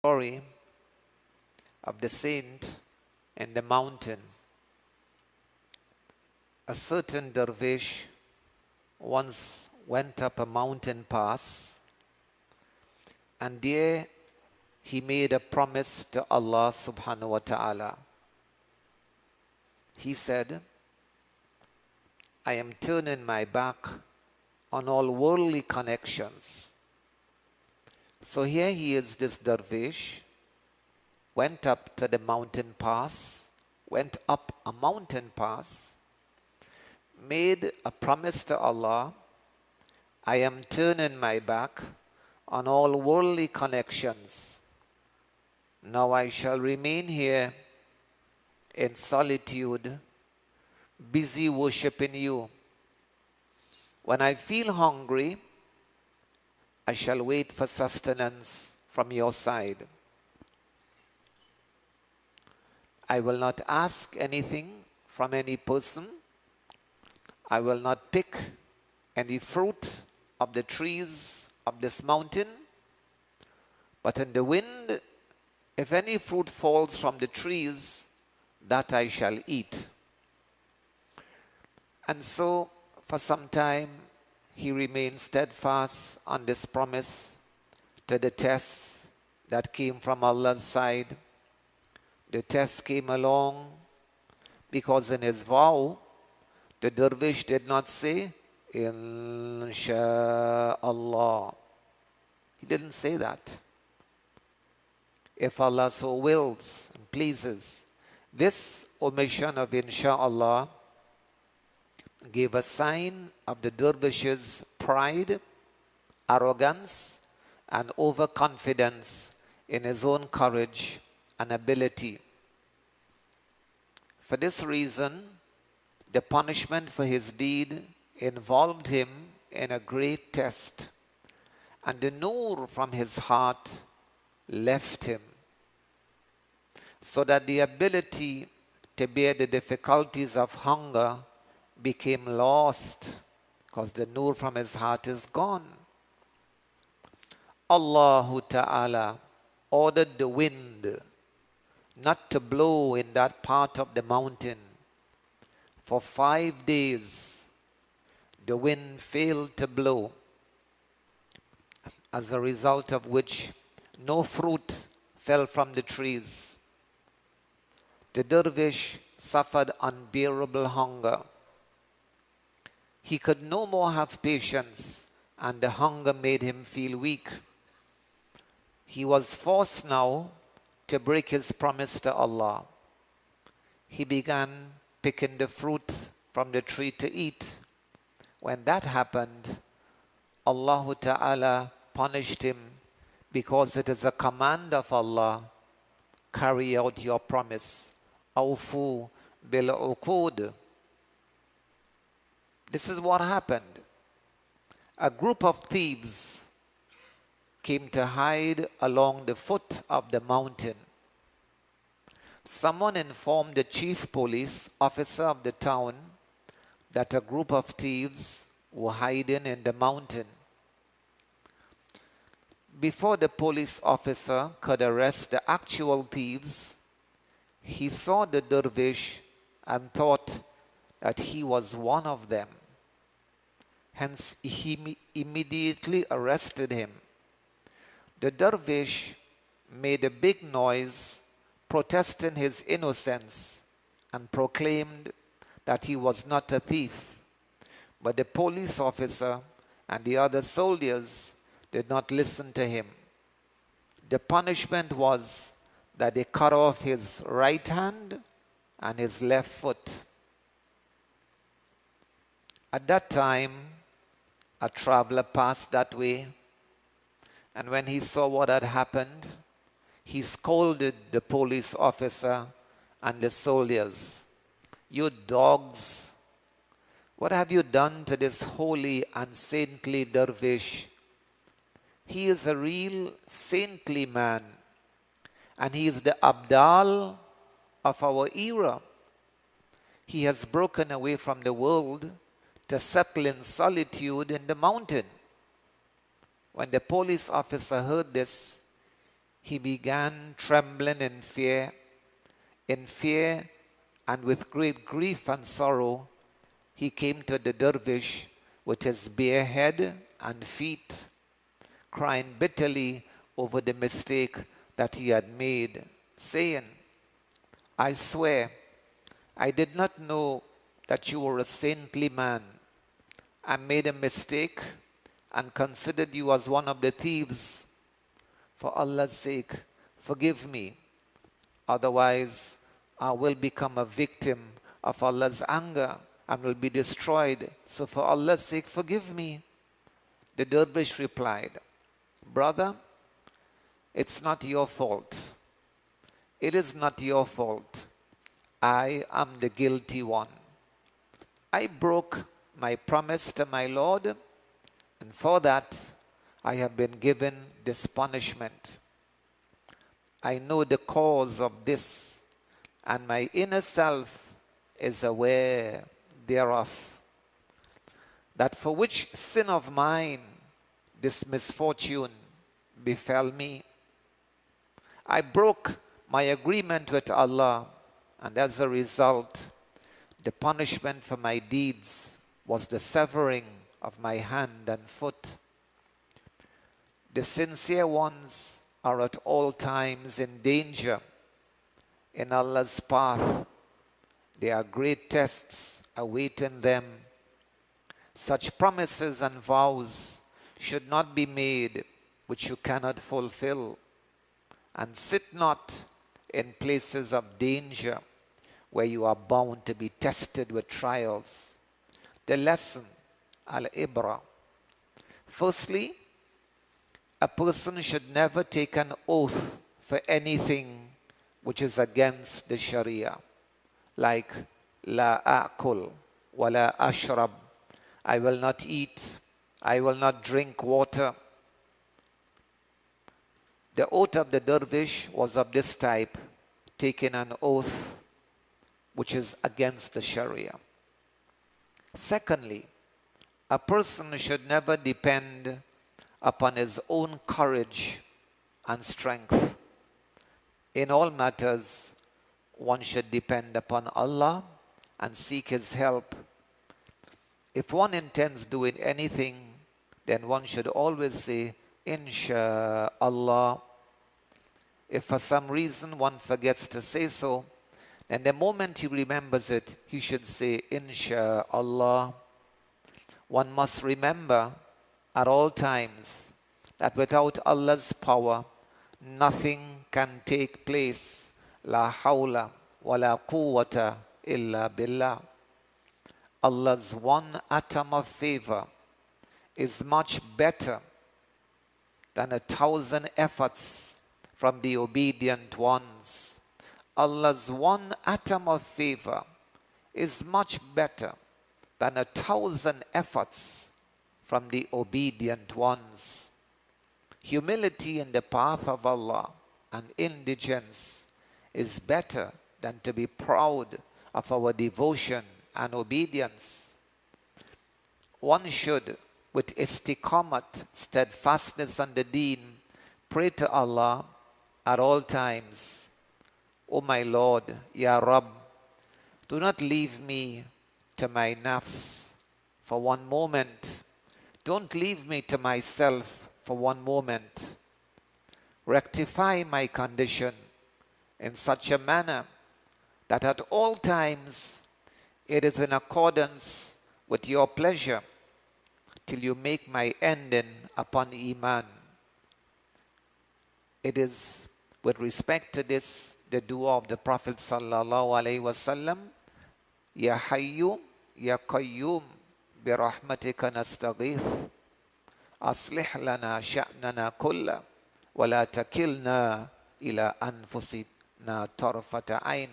Story of the saint in the mountain. A certain dervish once went up a mountain pass, and there he made a promise to Allah subhanahu wa ta'ala. He said, I am turning my back on all worldly connections. So here he is, this dervish, went up to the mountain pass, went up a mountain pass, made a promise to Allah, I am turning my back on all worldly connections. Now I shall remain here in solitude, busy worshiping you. When I feel hungry, I shall wait for sustenance from your side. I will not ask anything from any person. I will not pick any fruit of the trees of this mountain. But in the wind, if any fruit falls from the trees, that I shall eat. And so, for some time, he remained steadfast on this promise to the tests that came from Allah's side. The test came along because in his vow, the dervish did not say, Insha'Allah. He didn't say that. If Allah so wills and pleases. This omission of Insha'Allah gave a sign of the dervish's pride, arrogance, and overconfidence in his own courage and ability. For this reason, the punishment for his deed involved him in a great test, and the nur from his heart left him, so that the ability to bear the difficulties of hunger became lost because the nur from his heart is gone. Allah Ta'ala ordered the wind not to blow in that part of the mountain. For 5 days, the wind failed to blow, as a result of which no fruit fell from the trees. The dervish suffered unbearable hunger. He could no more have patience, and the hunger made him feel weak. He was forced now to break his promise to Allah. He began picking the fruit from the tree to eat. When that happened, Allah Ta'ala punished him because it is a command of Allah, carry out your promise. Awfu bil uqud. This is what happened. A group of thieves came to hide along the foot of the mountain. Someone informed the chief police officer of the town that a group of thieves were hiding in the mountain. Before the police officer could arrest the actual thieves, he saw the dervish and thought that he was one of them. Hence, he immediately arrested him. The dervish made a big noise, protesting his innocence, and proclaimed that he was not a thief. But the police officer and the other soldiers did not listen to him. The punishment was that they cut off his right hand and his left foot. At that time, a traveler passed that way, and when he saw what had happened, he scolded the police officer and the soldiers. You dogs, what have you done to this holy and saintly dervish? He is a real saintly man, and he is the Abdal of our era. He has broken away from the world to settle in solitude in the mountain. When the police officer heard this, he began trembling in fear and with great grief and sorrow, he came to the dervish with his bare head and feet, crying bitterly over the mistake that he had made, saying, I swear, I did not know that you were a saintly man. I made a mistake and considered you as one of the thieves. For Allah's sake, forgive me. Otherwise, I will become a victim of Allah's anger and will be destroyed. So for Allah's sake, forgive me. The dervish replied, Brother, it's not your fault. It is not your fault. I am the guilty one. I broke my promise to my Lord, and for that I have been given this punishment. I know the cause of this, and my inner self is aware thereof, that for which sin of mine this misfortune befell me. I broke my agreement with Allah, and as a result, the punishment for my deeds was the severing of my hand and foot. The sincere ones are at all times in danger in Allah's path. There are great tests awaiting them. Such promises and vows should not be made which you cannot fulfill. And sit not in places of danger where you are bound to be tested with trials. The lesson, al-ibra. Firstly, a person should never take an oath for anything which is against the Sharia, like la akul wa la ashrab, I will not eat, I will not drink water. The oath of the dervish was of this type, taking an oath which is against the Sharia. Secondly, a person should never depend upon his own courage and strength. In all matters, one should depend upon Allah and seek His help. If one intends doing anything, then one should always say, Insha'Allah. If for some reason one forgets to say so, then the moment he remembers it, he should say, Insha'Allah. One must remember at all times that without Allah's power, nothing can take place. La hawla wa la quwwata illa billah. Allah's one atom of favor is much better than 1,000 efforts from the obedient ones. Allah's one atom of favor is much better than 1,000 efforts from the obedient ones. Humility in the path of Allah and indigence is better than to be proud of our devotion and obedience. One should, with istiqamat, steadfastness on the deen, pray to Allah at all times. O my Lord, Ya Rabb, do not leave me to my nafs for one moment. Don't leave me to myself for one moment. Rectify my condition in such a manner that at all times it is in accordance with your pleasure till you make my ending upon Iman. It is with respect to this the dua of the Prophet sallallahu alaihi wasallam, Ya Hayyu Ya Qayyum bi rahmatika nastaghith aslih lana sha'nana kulla wa la takilna ila anfusina tarfata ayn.